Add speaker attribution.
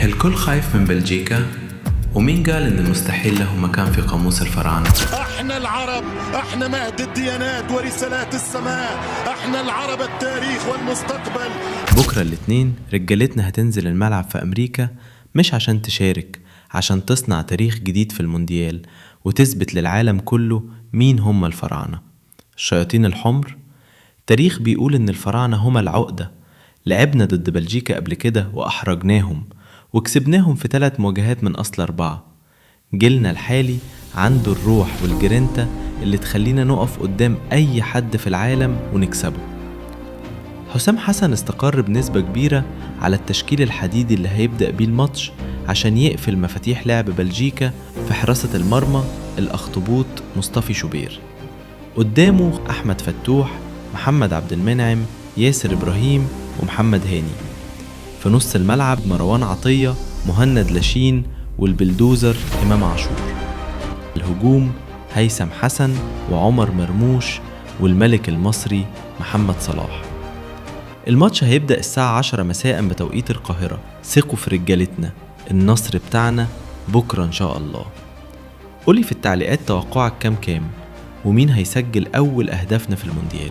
Speaker 1: الكل خايف من بلجيكا، ومين قال إن المستحيل له مكان في قاموس الفراعنة؟
Speaker 2: احنا العرب، احنا مهد الديانات ورسالات السماء، احنا العرب التاريخ والمستقبل.
Speaker 1: بكرة الاثنين رجالتنا هتنزل الملعب في أمريكا، مش عشان تشارك، عشان تصنع تاريخ جديد في المونديال وتثبت للعالم كله مين هم الفراعنة. الشياطين الحمر. تاريخ بيقول إن الفراعنة هم العقدة. لعبنا ضد بلجيكا قبل كده وأحرجناهم وكسبناهم في 3 مواجهات من أصل 4. جيلنا الحالي عنده الروح والجرينتا اللي تخلينا نقف قدام أي حد في العالم ونكسبه. حسام حسن استقر بنسبة كبيرة على التشكيل الحديدي اللي هيبدأ بيه الماتش عشان يقفل مفاتيح لعب بلجيكا في حراسة المرمى الأخطبوط مصطفى شوبير. قدامه أحمد فتوح، محمد عبد المنعم، ياسر إبراهيم ومحمد هاني. في نص الملعب مروان عطية، مهند لاشين والبلدوزر إمام عاشور. الهجوم هيثم حسن وعمر مرموش والملك المصري محمد صلاح. الماتش هيبدأ الساعة 10 مساء بتوقيت القاهرة. ثقوا في رجالتنا، النصر بتاعنا بكرة إن شاء الله. قولي في التعليقات توقعك كام ومين هيسجل أول أهدافنا في المونديال.